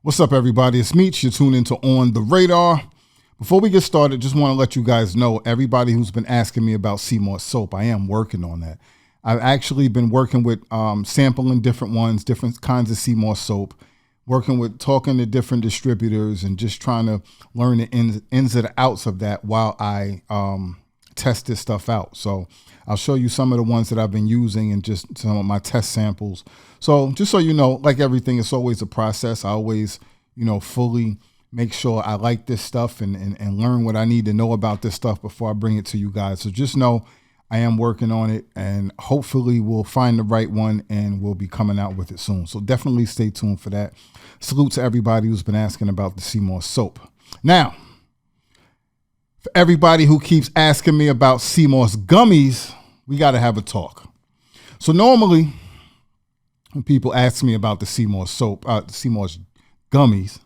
What's up, everybody? It's Meech. You're tuned into On the Radar. Before we get started, just want to let you guys know, everybody who's been asking me about sea moss soap, I am working on that. I've actually been working with sampling different ones, different kinds of sea moss soap, talking to different distributors and just trying to learn the ins and the outs of that while I test this stuff out. So I'll show you some of the ones that I've been using and just some of my test samples. So just so you know, like everything, it's always a process. I always, fully make sure I like this stuff and learn what I need to know about this stuff before I bring it to you guys. So just know I am working on it, and hopefully we'll find the right one and we'll be coming out with it soon. So definitely stay tuned for that. Salute to everybody who's been asking about the sea moss soap. Now, for everybody who keeps asking me about sea moss gummies, we got to have a talk. So normally when people ask me about the sea moss soap, sea moss gummies,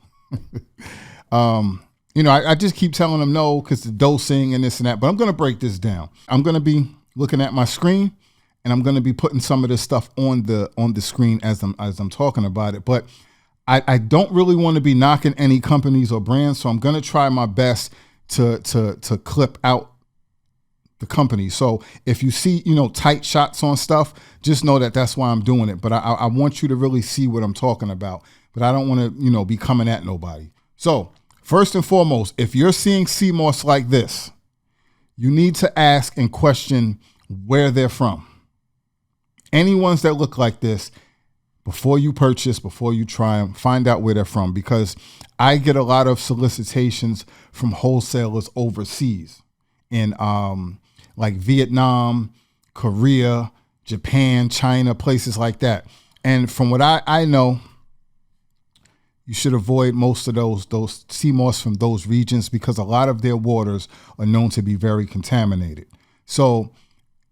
I just keep telling them no because the dosing and this and that. But I'm going to break this down. I'm going to be looking at my screen, and I'm going to be putting some of this stuff on the screen as I'm talking about it. But I don't really want to be knocking any companies or brands, so I'm going to try my best to clip out the company. So if you see, tight shots on stuff, just know that that's why I'm doing it. But I want you to really see what I'm talking about. But I don't want to, be coming at nobody. So first and foremost, if you're seeing sea moss like this, you need to ask and question where they're from. Any ones that look like this, before you purchase, before you try them, find out where they're from, because I get a lot of solicitations from wholesalers overseas in like Vietnam, Korea, Japan, China, places like that. And from what I know, you should avoid most of those sea moss from those regions, because a lot of their waters are known to be very contaminated. So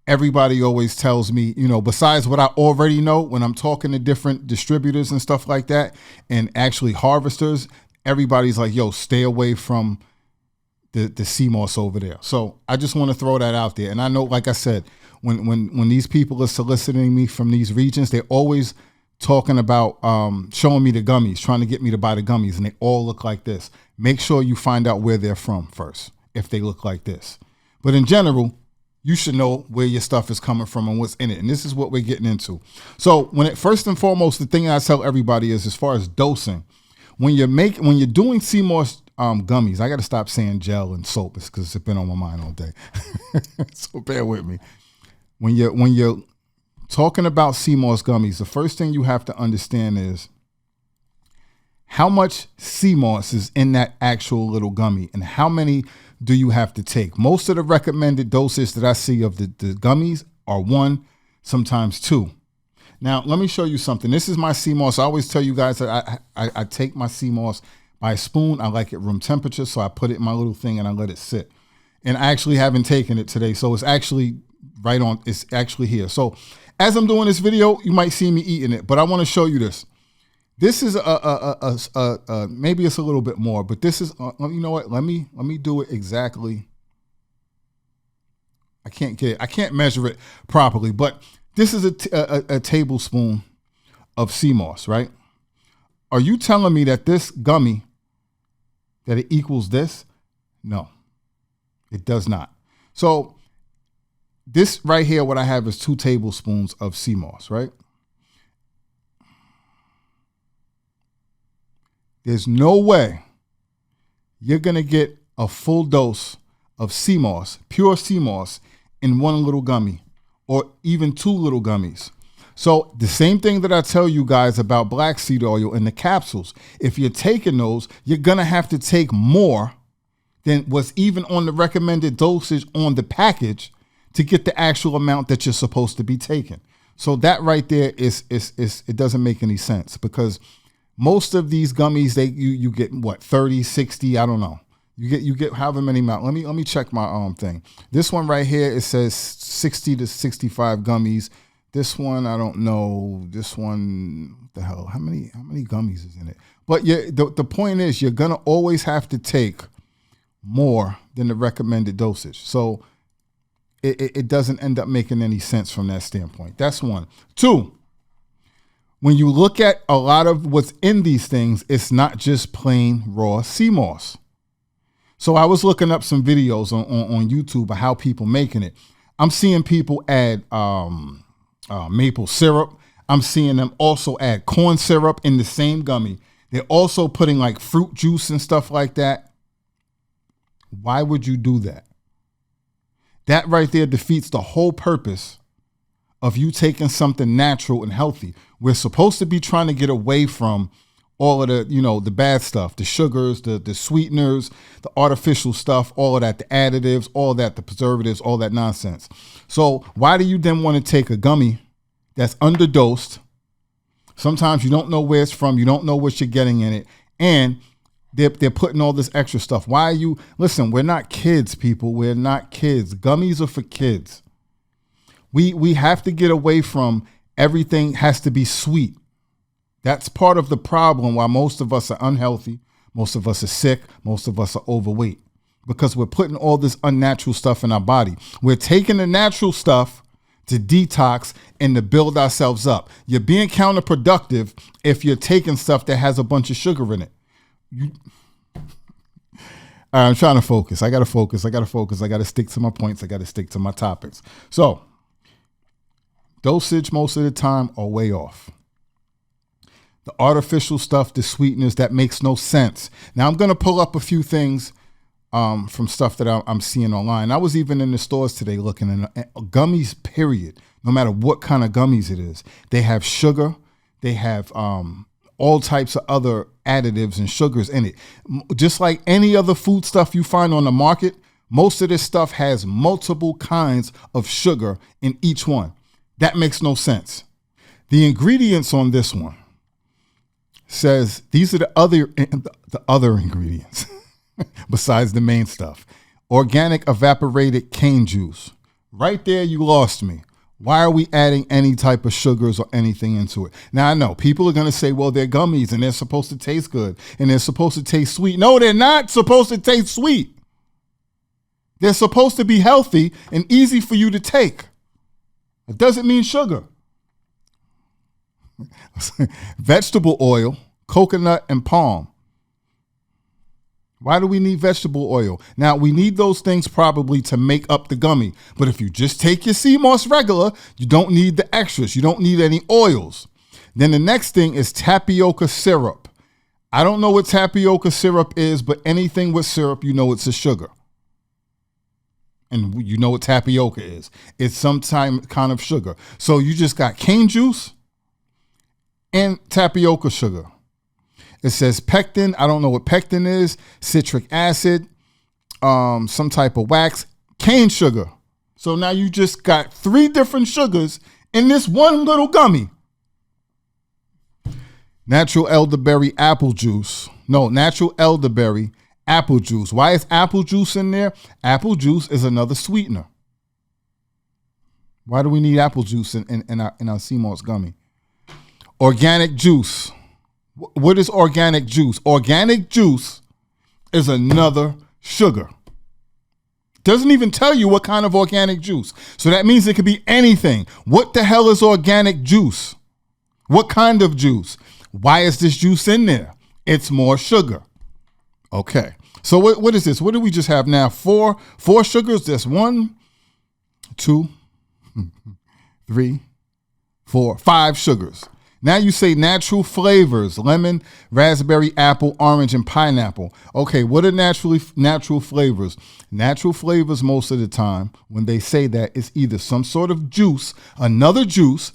everybody always tells me, besides what I already know, when I'm talking to different distributors and stuff like that, and actually harvesters, everybody's like, yo, stay away from the sea moss over there. So I just want to throw that out there. And I know, like I said, when these people are soliciting me from these regions, they're always talking about showing me the gummies, trying to get me to buy the gummies, and they all look like this. Make sure you find out where they're from first, if they look like this. But in general, you should know where your stuff is coming from and what's in it. And this is what we're getting into. So first and foremost, the thing I tell everybody is, as far as dosing, when you're doing sea moss gummies, I got to stop saying gel and soap, because it's been on my mind all day. So bear with me. When you're talking about sea moss gummies, the first thing you have to understand is how much sea moss is in that actual little gummy, and how many do you have to take. Most of the recommended dosage that I see of the gummies are 1, sometimes 2. Now, let me show you something. This is my sea moss. I always tell you guys that I take my sea moss by a spoon. I like it room temperature, so I put it in my little thing and I let it sit. And I actually haven't taken it today, so it's actually it's actually here. So as I'm doing this video, you might see me eating it, but I want to show you this. This is maybe it's a little bit more, but this is you know what? Let me do it exactly. I can't get it. I can't measure it properly, but this is a tablespoon of sea moss, right? Are you telling me that this gummy, that it equals this? No, it does not. So this right here, what I have is 2 tablespoons of sea moss, right? There's no way you're going to get a full dose of sea moss, pure sea moss, in 1 little gummy, or even 2 little gummies. So the same thing that I tell you guys about black seed oil and the capsules, if you're taking those, you're going to have to take more than what's even on the recommended dosage on the package to get the actual amount that you're supposed to be taking. So that right there is it doesn't make any sense, because most of these gummies, you get what, 30, 60, I don't know. You get however many amount. Let me check my thing. This one right here, it says 60 to 65 gummies. This one, I don't know. This one, what the hell? How many gummies is in it? But yeah, the point is, you're gonna always have to take more than the recommended dosage. So it doesn't end up making any sense from that standpoint. That's 1. 2, when you look at a lot of what's in these things, it's not just plain raw sea moss. So I was looking up some videos on YouTube of how people making it. I'm seeing people add maple syrup. I'm seeing them also add corn syrup in the same gummy. They're also putting like fruit juice and stuff like that. Why would you do that? That right there defeats the whole purpose of you taking something natural and healthy. We're supposed to be trying to get away from all of the, the bad stuff, the sugars, the sweeteners, the artificial stuff, all of that, the additives, all that, the preservatives, all that nonsense. So why do you then want to take a gummy that's underdosed? Sometimes you don't know where it's from. You don't know what you're getting in it. And they're putting all this extra stuff. Why are you, listen, we're not kids, people. We're not kids. Gummies are for kids. We have to get away from everything has to be sweet. That's part of the problem why most of us are unhealthy. Most of us are sick. Most of us are overweight because we're putting all this unnatural stuff in our body. We're taking the natural stuff to detox and to build ourselves up. You're being counterproductive if you're taking stuff that has a bunch of sugar in it. All right, I'm trying to focus. I got to focus. I got to stick to my points. I got to stick to my topics. So dosage most of the time are way off. The artificial stuff, the sweeteners, that makes no sense. Now I'm going to pull up a few things from stuff that I'm seeing online. I was even in the stores today looking at gummies, period. No matter what kind of gummies it is. They have sugar. They have all types of other additives and sugars in it. Just like any other food stuff you find on the market, most of this stuff has multiple kinds of sugar in each one. That makes no sense. The ingredients on this one says these are the other ingredients besides the main stuff. Organic evaporated cane juice. Right there, you lost me. Why are we adding any type of sugars or anything into it? Now, I know people are going to say, well, they're gummies and they're supposed to taste good and they're supposed to taste sweet. No, they're not supposed to taste sweet. They're supposed to be healthy and easy for you to take. It doesn't mean sugar. Vegetable oil, coconut, and palm. Why do we need vegetable oil? Now, we need those things probably to make up the gummy. But if you just take your sea moss regular, you don't need the extras. You don't need any oils. Then the next thing is tapioca syrup. I don't know what tapioca syrup is, but anything with syrup, you know it's a sugar. And you know what tapioca is. It's some kind of sugar. So you just got cane juice and tapioca sugar. It says pectin. I don't know what pectin is. Citric acid, some type of wax, cane sugar. So now you just got 3 different sugars in this one little gummy. Natural elderberry apple juice. No, natural elderberry apple juice. Why is apple juice in there? Apple juice is another sweetener. Why do we need apple juice in our sea moss gummy? Organic juice. What is organic juice? Organic juice is another sugar. Doesn't even tell you what kind of organic juice. So that means it could be anything. What the hell is organic juice? What kind of juice? Why is this juice in there? It's more sugar. Okay. So what is this? What do we just have now? Four sugars. There's 1, 2, 3, 4, 5 sugars. Now you say natural flavors: lemon, raspberry, apple, orange, and pineapple. Okay, what are natural flavors? Natural flavors most of the time, when they say that, it's either some sort of juice, another juice,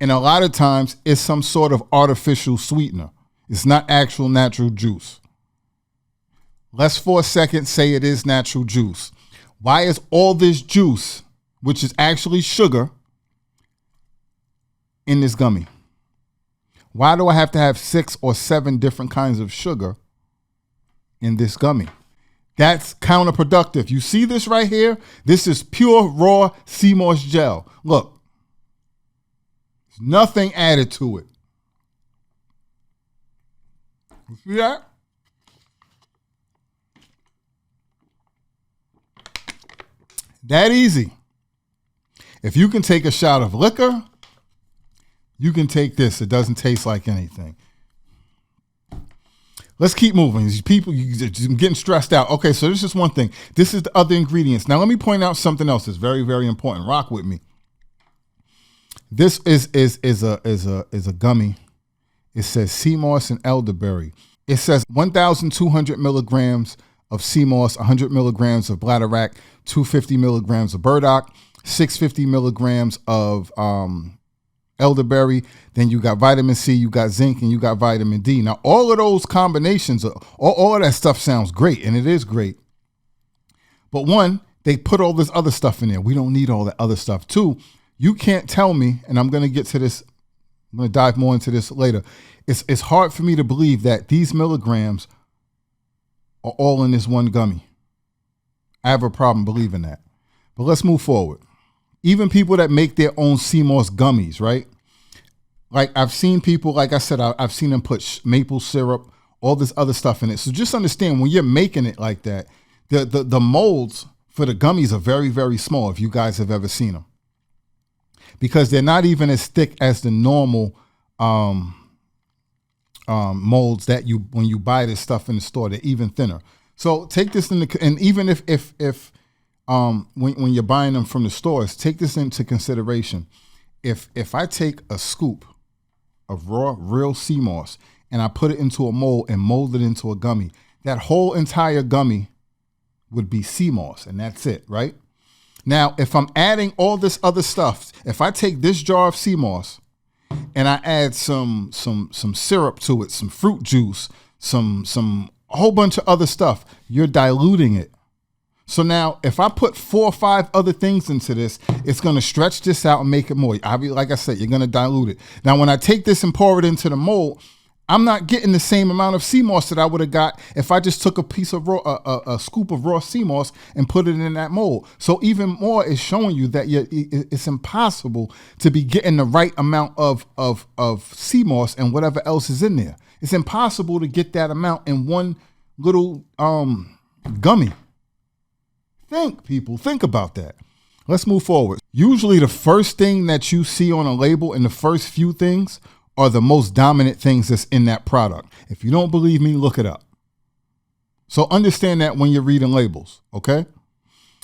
and a lot of times it's some sort of artificial sweetener. It's not actual natural juice. Let's for a second say it is natural juice. Why is all this juice, which is actually sugar, in this gummy? Why do I have to have 6 or 7 different kinds of sugar in this gummy? That's counterproductive. You see this right here? This is pure raw sea moss gel. Look, there's nothing added to it. You see that? That easy. If you can take a shot of liquor, You can take this. It doesn't taste like anything. Let's keep moving. These people, you're getting stressed out. Okay, so this is one thing. This is the other ingredients. Now let me point out something else that's very, very important. Rock with me. This is a gummy. It says sea moss and elderberry. It says 1,200 milligrams of sea moss, 100 milligrams of bladderwrack, 250 milligrams of burdock, 650 milligrams of elderberry. Then you got vitamin C, you got zinc, and you got vitamin D. Now, all of those combinations, all of that stuff sounds great, and it is great. But one, they put all this other stuff in there. We don't need all that other stuff. Two, you can't tell me, and I'm going to get to this, I'm going to dive more into this later. It's hard for me to believe that these milligrams are all in this one gummy. I have a problem believing that. But let's move forward. Even people that make their own sea moss gummies, right? Like I've seen people, like I said, I've seen them put maple syrup, all this other stuff in it. So just understand when you're making it like that, the molds for the gummies are very, very small if you guys have ever seen them. Because they're not even as thick as the normal molds that when you buy this stuff in the store, they're even thinner. So take this and even if when you're buying them from the stores, take this into consideration. If I take a scoop of real sea moss and I put it into a mold and mold it into a gummy, that whole entire gummy would be sea moss, and that's it, right? Now, if I'm adding all this other stuff, if I take this jar of sea moss and I add some syrup to it, some fruit juice, some whole bunch of other stuff, you're diluting it. So now if I put 4 or 5 other things into this, it's going to stretch this out and make it more. Like I said, you're going to dilute it. Now, when I take this and pour it into the mold, I'm not getting the same amount of sea moss that I would have got if I just took a piece of a scoop of raw sea moss and put it in that mold. So even more is showing you that it's impossible to be getting the right amount of sea moss and whatever else is in there. It's impossible to get that amount in one little gummy. Think about that. Let's move forward. Usually the first thing that you see on a label and the first few things are the most dominant things that's in that product. If you don't believe me, look it up. So understand that when you're reading labels, okay?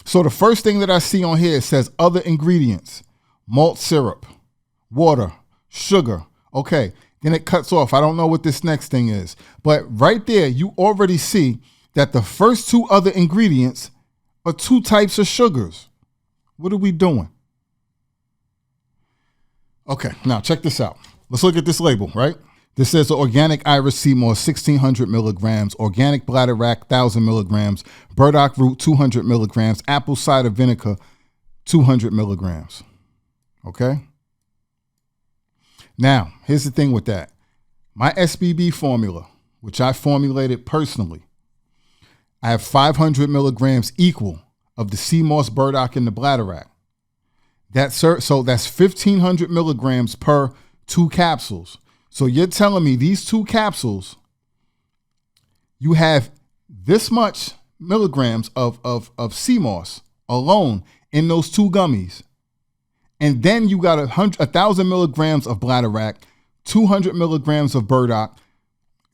So the first thing that I see on here, it says other ingredients, malt syrup, water, sugar. Okay, then it cuts off. I don't know what this next thing is. But right there, you already see that the first 2 other ingredients are 2 types of sugars. What are we doing? Okay, now check this out. Let's look at this label, right? This says organic iris sea moss, 1,600 milligrams, organic bladderwrack, 1,000 milligrams, burdock root, 200 milligrams, apple cider vinegar, 200 milligrams. Okay? Now, here's the thing with that. My SBB formula, which I formulated personally, I have 500 milligrams equal of the sea moss, burdock, and the bladderwrack. So that's 1,500 milligrams per 2 capsules. So you're telling me these 2 capsules, you have this much milligrams of sea moss alone in those 2 gummies. And then you got 1,000 milligrams of bladderwrack, 200 milligrams of burdock,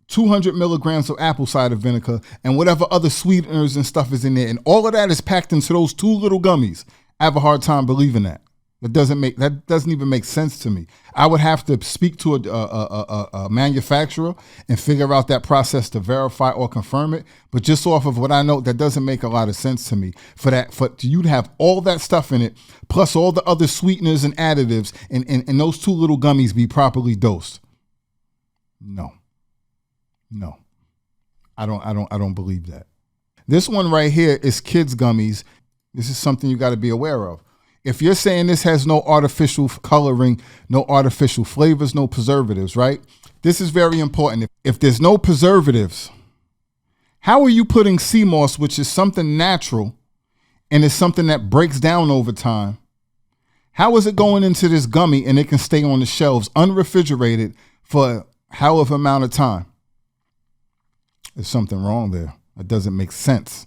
200 milligrams of apple cider vinegar, and whatever other sweeteners and stuff is in there. And all of that is packed into those 2 little gummies. I have a hard time believing that. That doesn't even make sense to me. I would have to speak to a manufacturer and figure out that process to verify or confirm it. But just off of what I know, that doesn't make a lot of sense to me. For you to have all that stuff in it, plus all the other sweeteners and additives, and those 2 little gummies be properly dosed. No, I don't believe that. This one right here is kids gummies. This is something you got to be aware of. If you're saying this has no artificial coloring, no artificial flavors, no preservatives, right? This is very important. If there's no preservatives, how are you putting sea moss, which is something natural and is something that breaks down over time? How is it going into this gummy and it can stay on the shelves unrefrigerated for however amount of time? There's something wrong there. That doesn't make sense.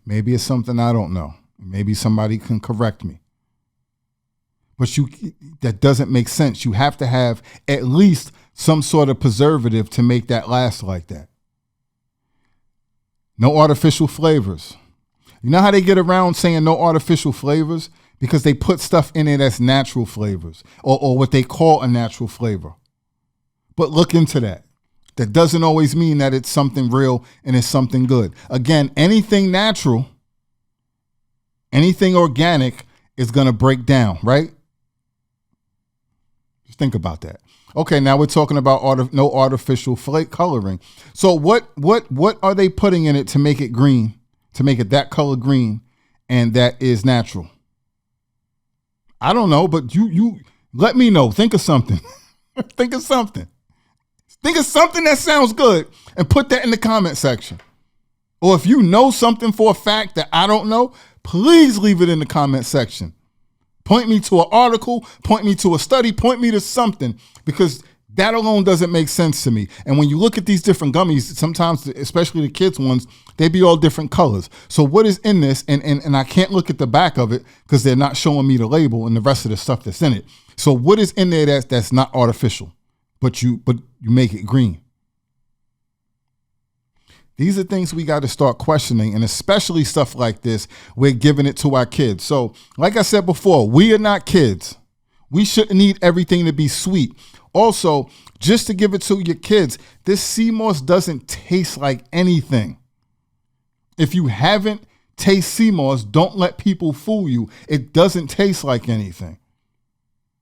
Maybe it's something I don't know. Maybe somebody can correct me. But that doesn't make sense. You have to have at least some sort of preservative to make that last like that. No artificial flavors. You know how they get around saying no artificial flavors? Because they put stuff in it that's natural flavors or what they call a natural flavor. But look into that. That doesn't always mean that it's something real and it's something good. Again, anything natural, anything organic is going to break down, right? Just think about that. Okay, now we're talking about no artificial flake coloring. So what are they putting in it to make it green, to make it that color green, and that is natural? I don't know, but you let me know. Think of something. Think of something. Think of something that sounds good and put that in the comment section. Or if you know something for a fact that I don't know, please leave it in the comment section. Point me to an article, point me to a study, point me to something, because that alone doesn't make sense to me. And when you look at these different gummies, sometimes, especially the kids' ones, they be all different colors. So what is in this? And I can't look at the back of it because they're not showing me the label and the rest of the stuff that's in it. So what is in there that's not artificial, but you make it green? These are things we got to start questioning, and especially stuff like this, we're giving it to our kids. So like I said before, we are not kids. We shouldn't need everything to be sweet. Also, just to give it to your kids, this sea moss doesn't taste like anything. If you haven't tasted sea moss, don't let people fool you. It doesn't taste like anything.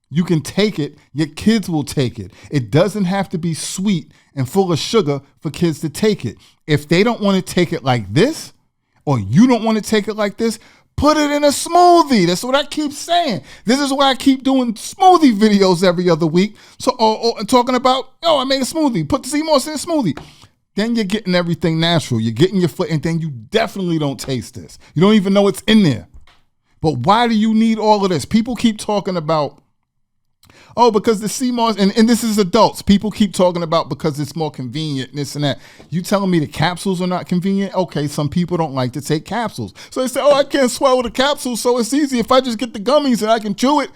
You can take it. Your kids will take it. It doesn't have to be sweet and full of sugar for kids to take it. If they don't want to take it like this, or you don't want to take it like this, put it in a smoothie. That's what I keep saying. This is why I keep doing smoothie videos every other week. So, or talking about, I made a smoothie. Put the sea moss in a smoothie. Then you're getting everything natural. You're getting your foot, and then you definitely don't taste this. You don't even know it's in there. But why do you need all of this? People keep talking about, because the sea moss, and this is adults. People keep talking about because it's more convenient, and this and that. You telling me the capsules are not convenient? Okay, some people don't like to take capsules. So they say, I can't swallow the capsules, so it's easy if I just get the gummies and I can chew it.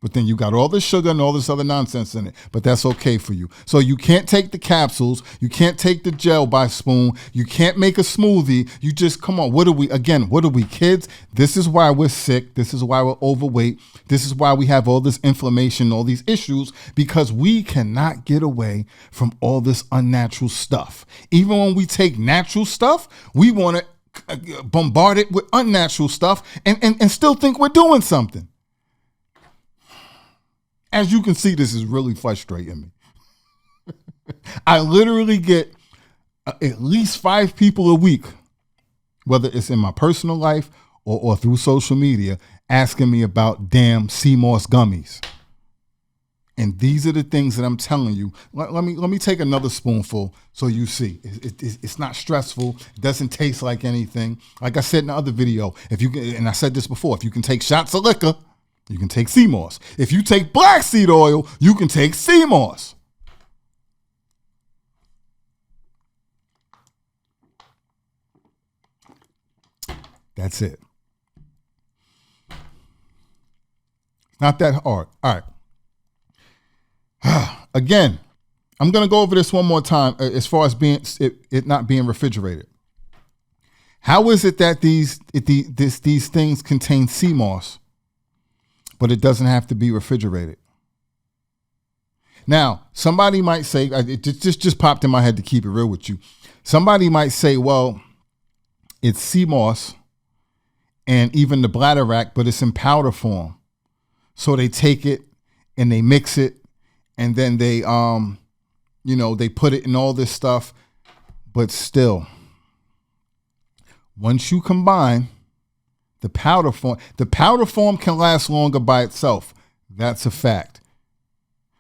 But then you got all this sugar and all this other nonsense in it. But that's okay for you. So you can't take the capsules. You can't take the gel by spoon. You can't make a smoothie. You just, come on, what are we, kids? This is why we're sick. This is why we're overweight. This is why we have all this inflammation, all these issues, because we cannot get away from all this unnatural stuff. Even when we take natural stuff, we want to bombard it with unnatural stuff and still think we're doing something. As you can see, this is really frustrating me. I literally get at least 5 people a week, whether it's in my personal life or through social media, asking me about damn sea moss gummies. And these are the things that I'm telling you. Let me take another spoonful so you see. It's not stressful. It doesn't taste like anything. Like I said in the other video, and I said this before, if you can take shots of liquor, you can take sea moss. If you take black seed oil, you can take sea moss. That's it. Not that hard. All right. Again, I'm going to go over this one more time as far as it not being refrigerated. How is it that these things contain sea moss, but it doesn't have to be refrigerated? Now, somebody might say, it just popped in my head to keep it real with you. Somebody might say, well, it's sea moss and even the bladderwrack, but it's in powder form. So they take it and they mix it, and then they, they put it in all this stuff. But still, once you combine the powder form can last longer by itself. That's a fact.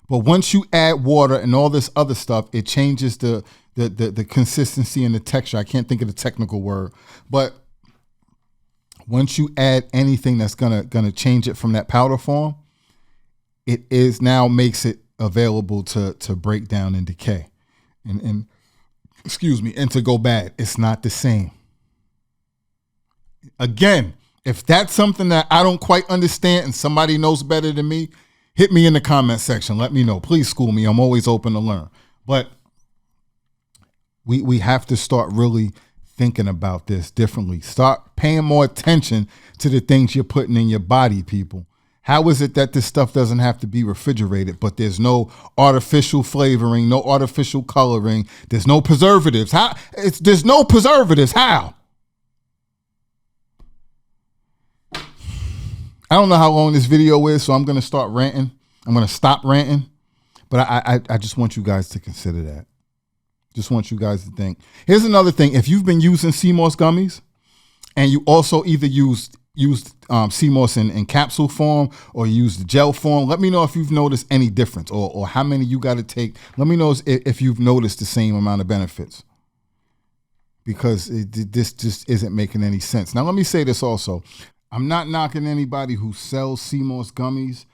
But once you add water and all this other stuff, it changes the consistency and the texture. I can't think of the technical word, but once you add anything that's gonna change it from that powder form, it is now makes it available to break down and decay, and to go bad. It's not the same. Again, If that's something that I don't quite understand and somebody knows better than me, hit me in the comment section. Let me know. Please school me. I'm always open to learn. But we have to start really thinking about this differently. Start paying more attention to the things you're putting in your body, people. How is it that this stuff doesn't have to be refrigerated, but there's no artificial flavoring, no artificial coloring, there's no preservatives? There's no preservatives. How? I don't know how long this video is, so I'm going to start ranting. I'm going to stop ranting. But I just want you guys to consider that. Just want you guys to think. Here's another thing. If you've been using sea moss gummies and you also either used sea moss in capsule form or use the gel form, let me know if you've noticed any difference or how many you got to take. Let me know if you've noticed the same amount of benefits, because this just isn't making any sense. Now, let me say this also. I'm not knocking anybody who sells sea moss gummies.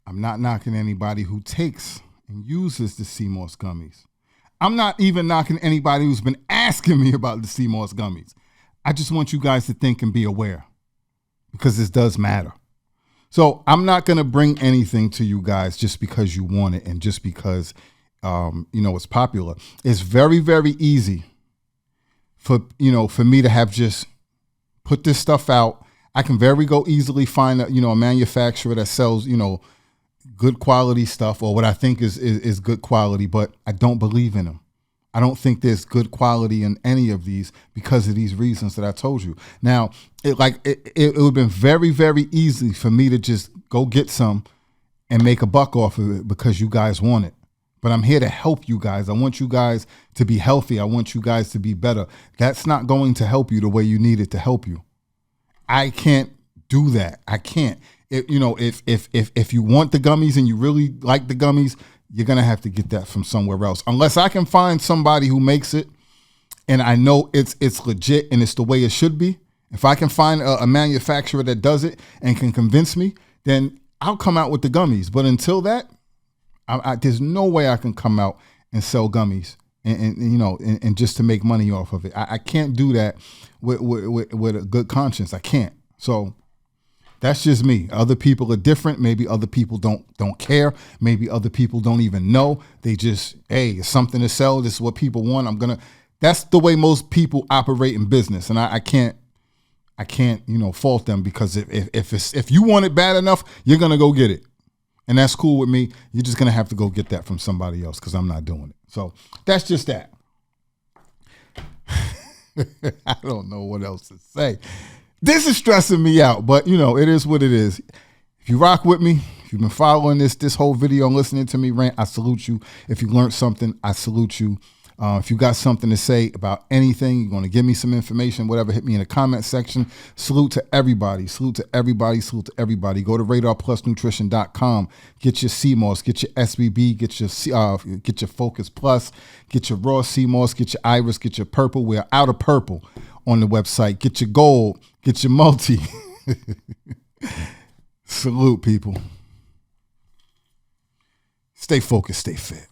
I'm not knocking anybody who takes and uses the sea moss gummies. I'm not even knocking anybody who's been asking me about the sea moss gummies. I just want you guys to think and be aware, because this does matter. So I'm not going to bring anything to you guys just because you want it and just because, it's popular. It's very, very easy for me to have just put this stuff out. I can easily find a manufacturer that sells, good quality stuff, or what I think is good quality, but I don't believe in them. I don't think there's good quality in any of these because of these reasons that I told you. Now, it would have been very, very easy for me to just go get some and make a buck off of it because you guys want it. But I'm here to help you guys. I want you guys to be healthy. I want you guys to be better. That's not going to help you the way you need it to help you. I can't do that. I can't. If you want the gummies and you really like the gummies, you're going to have to get that from somewhere else. Unless I can find somebody who makes it and I know it's legit and it's the way it should be. If I can find a manufacturer that does it and can convince me, then I'll come out with the gummies. But until that, there's no way I can come out and sell gummies and just to make money off of it. I can't do that with a good conscience. I can't. So that's just me. Other people are different. Maybe other people don't care. Maybe other people don't even know. They just, hey, it's something to sell. This is what people want. That's the way most people operate in business. And I can't fault them, because if you want it bad enough, you're going to go get it. And that's cool with me. You're just going to have to go get that from somebody else, because I'm not doing it. So that's just that. I don't know what else to say. This is stressing me out, but it is what it is. If you rock with me, if you've been following this whole video and listening to me rant, I salute you. If you learned something, I salute you. If you got something to say about anything, you're going to give me some information, whatever, hit me in the comment section. Salute to everybody. Salute to everybody. Salute to everybody. Go to RadarPlusNutrition.com. Get your CMOS, get your SBB, get your Focus Plus, get your raw CMOS, get your Iris, get your purple. We're out of purple on the website. Get your gold, get your multi. Salute, people. Stay focused, stay fit.